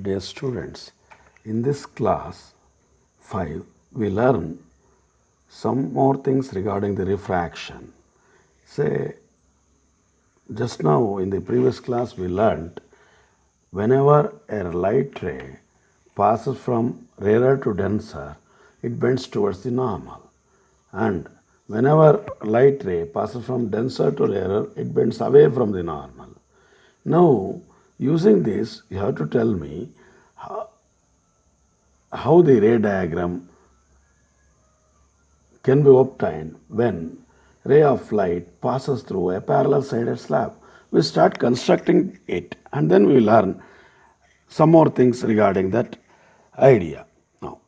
Dear students, in this class 5, we learn some more things regarding the refraction. Say, just now in the previous class we learned whenever a light ray passes from rarer to denser, it bends towards the normal. And whenever light ray passes from denser to rarer, it bends away from the normal. Now, using this, you have to tell me how the ray diagram can be obtained when ray of light passes through a parallel sided slab. We start constructing it and then we learn some more things regarding that idea. Now,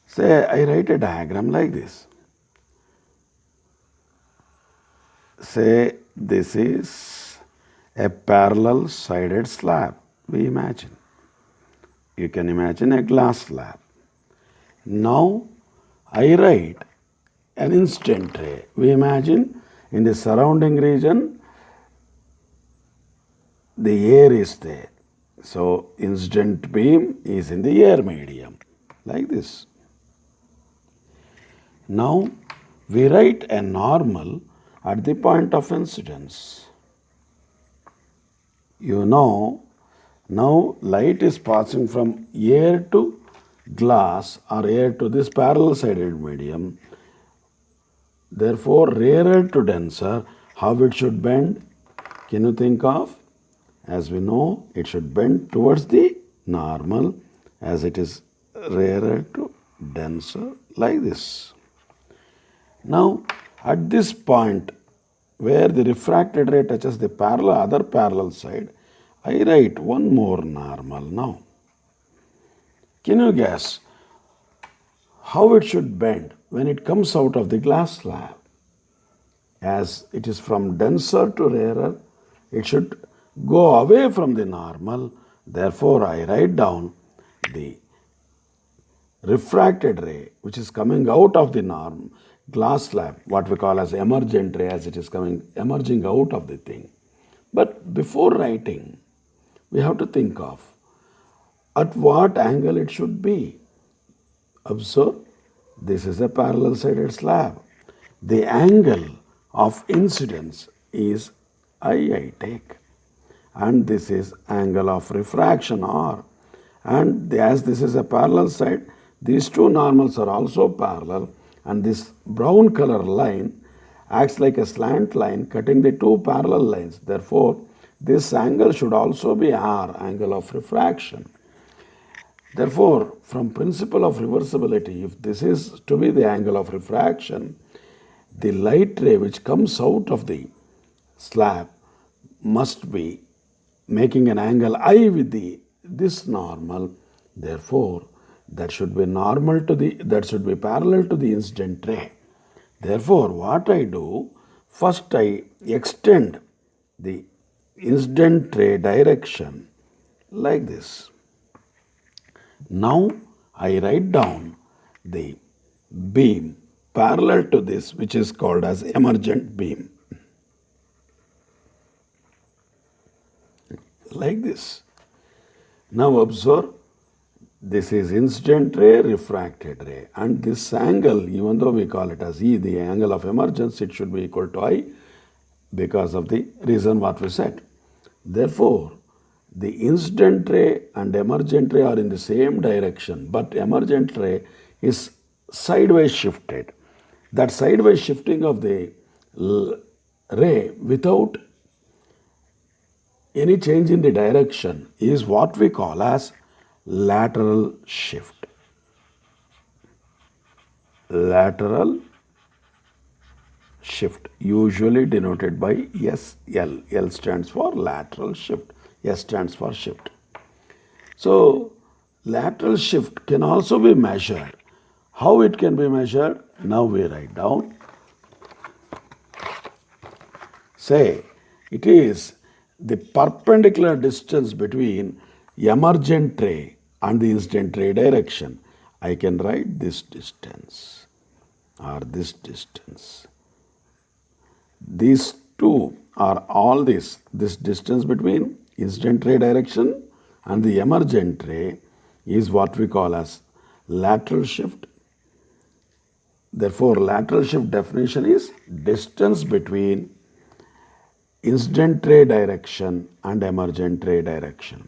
say I write a diagram like this. Say this is a parallel sided slab, we imagine. You can imagine a glass slab. Now I write an incident ray. We imagine in the surrounding region the air is there. So incident beam is in the air medium like this. Now we write a normal at the point of incidence. You know, now light is passing from air to glass or air to this parallel sided medium. Therefore, rarer to denser, how it should bend? Can you think of? As we know, it should bend towards the normal as it is rarer to denser like this. Now, at this point where the refracted ray touches the other parallel side, I write one more normal now. Can you guess how it should bend when it comes out of the glass slab? As it is from denser to rarer, it should go away from the normal. Therefore, I write down the refracted ray which is coming out of the glass slab, what we call as emergent ray, as it is emerging out of the thing. But before writing, we have to think of at what angle it should be. Observe, this is a parallel sided slab. The angle of incidence is I take, and this is angle of refraction R. And as this is a parallel side, these two normals are also parallel, and this brown color line acts like a slant line cutting the two parallel lines. Therefore, this angle should also be R, angle of refraction. Therefore, from principle of reversibility, if this is to be the angle of refraction, the light ray which comes out of the slab must be making an angle I with this normal. Therefore, that should be parallel to the incident ray. Therefore, what I do, first I extend the incident ray direction like this. Now I write down the beam parallel to this, which is called as emergent beam. Like this. Now observe, this is incident ray, refracted ray, and this angle, even though we call it as E, the angle of emergence, it should be equal to I because of the reason what we said. Therefore, the incident ray and emergent ray are in the same direction, but emergent ray is sideways shifted. That sideways shifting of the ray without any change in the direction is what we call as lateral shift. Lateral shift, usually denoted by SL. L stands for lateral shift. S stands for shift. So, lateral shift can also be measured. How it can be measured? Now we write down. Say, it is the perpendicular distance between emergent ray and the incident ray direction. I can write this distance or this distance. These two are all this distance between incident ray direction, and the emergent ray is what we call as lateral shift. Therefore, lateral shift definition is distance between incident ray direction and emergent ray direction.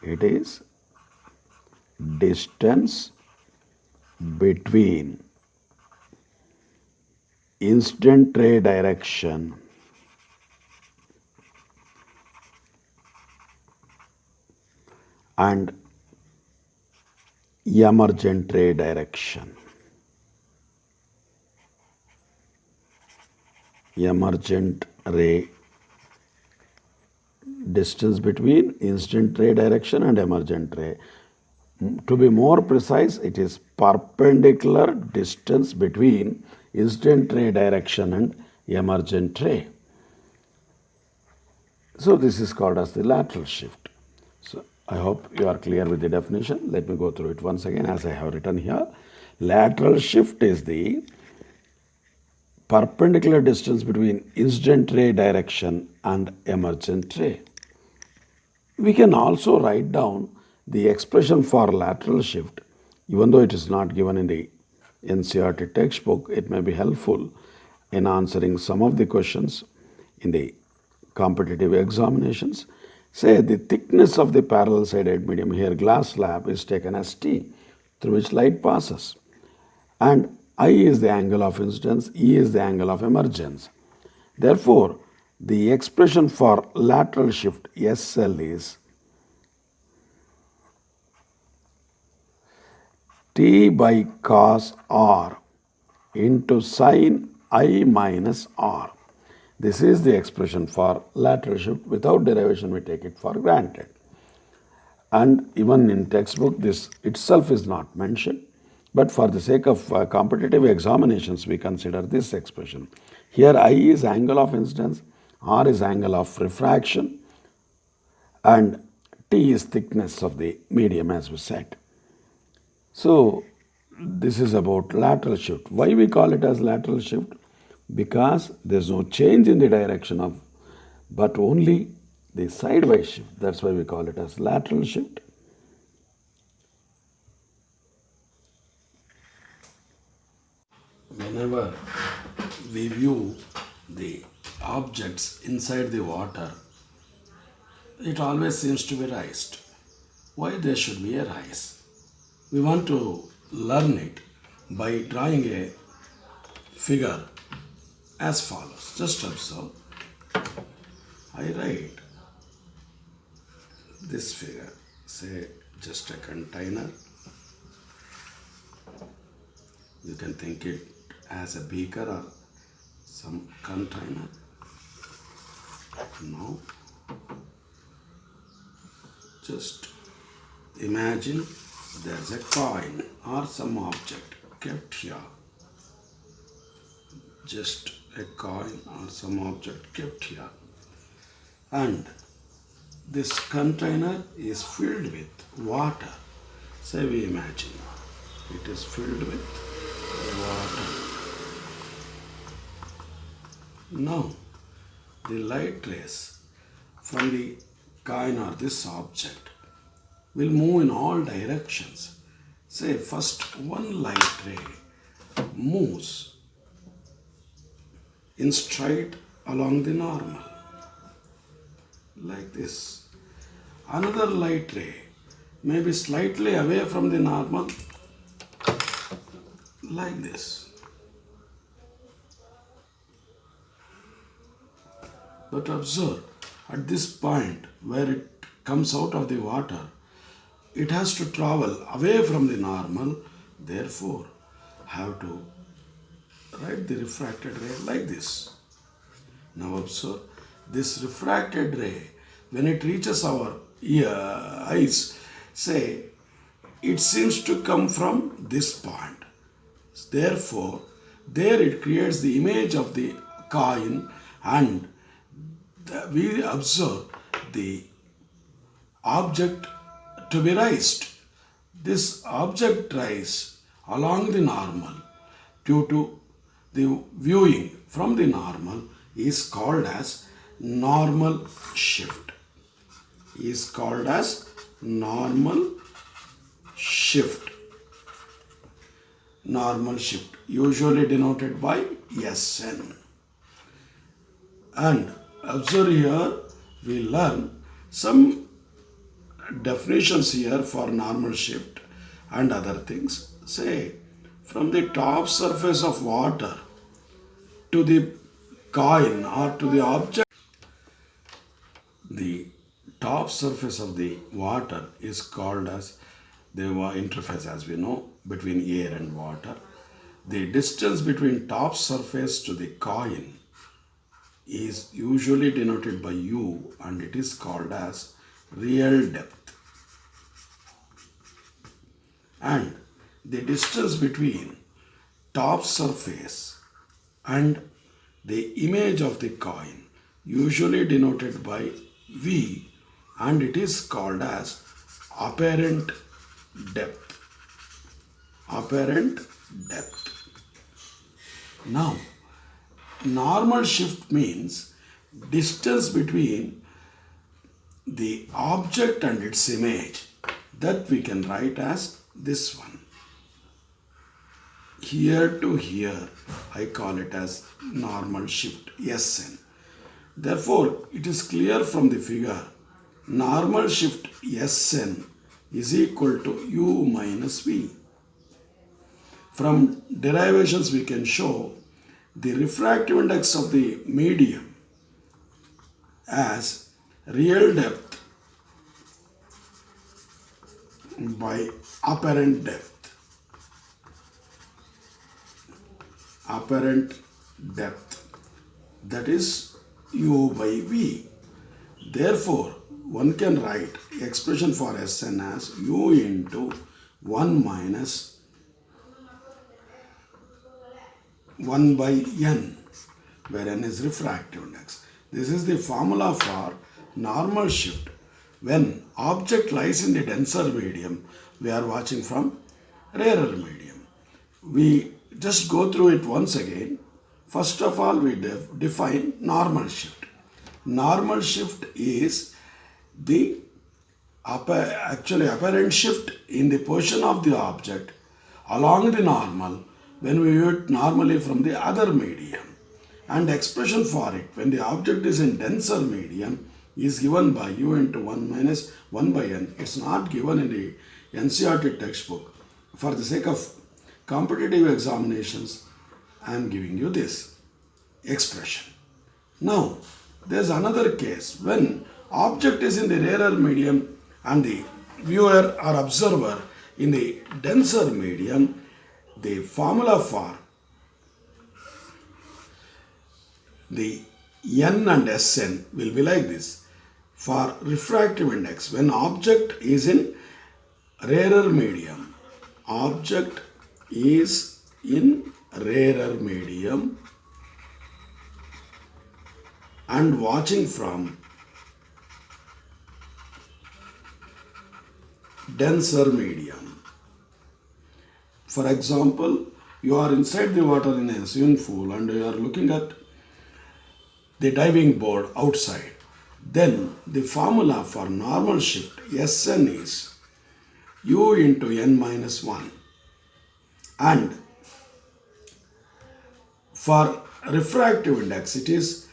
It is distance between incident ray direction and emergent ray direction. Emergent ray distance between incident ray direction and emergent ray. To be more precise, it is perpendicular distance between incident ray direction and emergent ray. So this is called as the lateral shift. So I hope you are clear with the definition. Let me go through it once again as I have written here. Lateral shift is the perpendicular distance between incident ray direction and emergent ray. We can also write down the expression for lateral shift, even though it is not given in the NCERT textbook. It may be helpful in answering some of the questions in the competitive examinations. Say the thickness of the parallel sided medium, here glass slab, is taken as T, through which light passes. And I is the angle of incidence, E is the angle of emergence. Therefore, the expression for lateral shift SL is T by cos R into sin I minus R. This is the expression for lateral shift. Without derivation, we take it for granted. And even in textbook, this itself is not mentioned. But for the sake of competitive examinations, we consider this expression. Here I is angle of incidence, R is angle of refraction, and T is thickness of the medium, as we said. So this is about lateral shift. Why we call it as lateral shift? Because there's no change in the direction of, but only the sidewise shift. That's why we call it as lateral shift. Whenever we view the objects inside the water, it always seems to be raised. Why there should be a rise? We want to learn it by drawing a figure as follows. Just observe. I write this figure, say just a container. You can think it as a beaker or some container. Now, just imagine there's a coin or some object kept here. Just a coin or some object kept here. And this container is filled with water. Say we imagine it is filled with water. Now, the light rays from the coin or this object will move in all directions. Say first one light ray moves in straight along the normal, like this. Another light ray may be slightly away from the normal, like this. But observe, at this point where it comes out of the water, it has to travel away from the normal, therefore have to write the refracted ray like this. Now observe, this refracted ray, when it reaches our eyes, say, it seems to come from this point. Therefore, there it creates the image of the coin, and we observe the object to be raised. This object rise along the normal due to the viewing from the normal is called as normal shift. is called as normal shift. Normal shift, usually denoted by Sn. And observe here, we learn some definitions here for normal shift and other things. Say, from the top surface of water to the coin or to the object, the top surface of the water is called as the interface, as we know, between air and water. The distance between top surface to the coin is usually denoted by U, and it is called as real depth. And the distance between top surface and the image of the coin, usually denoted by V, and it is called as apparent depth. Apparent depth. Now, normal shift means distance between the object and its image, that we can write as this one. Here to here, I call it as normal shift, Sn. Therefore, it is clear from the figure, normal shift Sn is equal to U minus V. From derivations, we can show the refractive index of the medium as real depth by apparent depth. Apparent depth, that is U by V. Therefore, one can write expression for Sn as U into 1 minus 1 by N, where N is refractive index. This is the formula for normal shift when object lies in the denser medium. We are watching from rarer medium. We just go through it once again. First of all, we define normal shift. Normal shift is the apparent shift in the position of the object along the normal when we view it normally from the other medium. And expression for it when the object is in denser medium is given by U into 1 minus 1 by N. It's not given in the NCERT textbook. For the sake of competitive examinations, I am giving you this expression. Now, there's another case when object is in the rarer medium and the viewer or observer in the denser medium. The formula for the N and Sn will be like this. For refractive index, when object is in rarer medium, object is in rarer medium and watching from denser medium. For example, you are inside the water in a swimming pool and you are looking at the diving board outside. Then the formula for normal shift Sn is U into N minus 1. And for refractive index, it is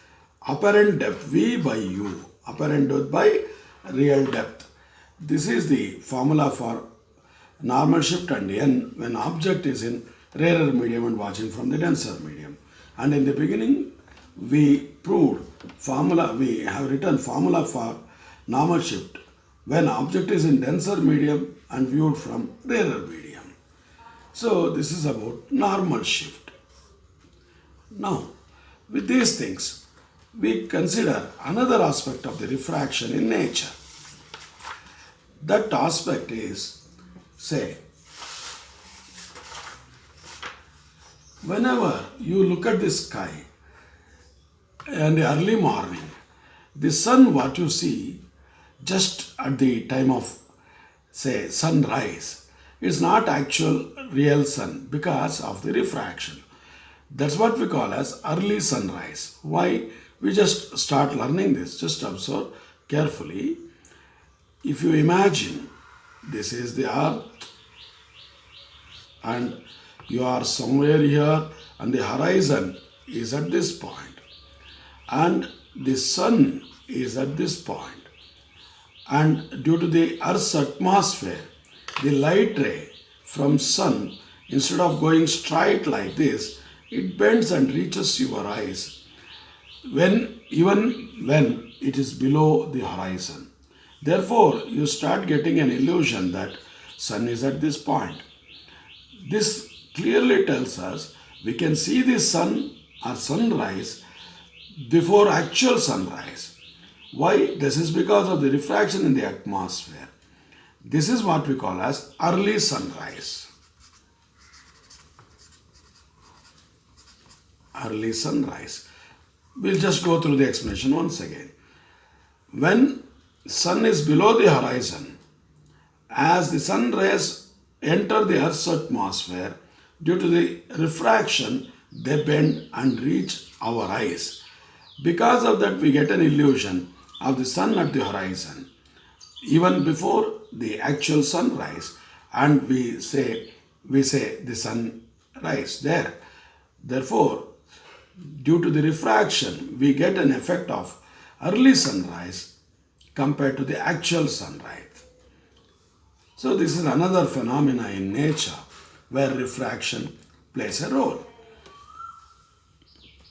apparent depth V by U, apparent depth by real depth. This is the formula for normal shift and N when object is in rarer medium and watching from the denser medium. And in the beginning, we have written formula for normal shift when object is in denser medium and viewed from rarer medium. So this is about normal shift. Now, with these things, we consider another aspect of the refraction in nature. That aspect is, say, whenever you look at the sky in the early morning, the sun, what you see just at the time of, say, sunrise, is not actual real sun because of the refraction. That's what we call as early sunrise. Why? We just start learning this. Just observe carefully. if you imagine this is the earth and you are somewhere here and the horizon is at this point and the sun is at this point, and due to the earth's atmosphere the light ray from sun, instead of going straight like this, it bends and reaches your eyes even when it is below the horizon. Therefore you start getting an illusion that sun is at this point. This clearly tells us we can see the sun or sunrise before actual sunrise. Why? This is because of the refraction in the atmosphere. This is what we call as early sunrise. Early sunrise. We'll just go through the explanation once again. When sun is below the horizon, as the sun rays enter the earth's atmosphere, due to the refraction, they bend and reach our eyes. Because of that, we get an illusion of the sun at the horizon, even before the actual sunrise, and we say the sun rise there. Therefore, due to the refraction, we get an effect of early sunrise compared to the actual sunrise. So this is another phenomena in nature where refraction plays a role.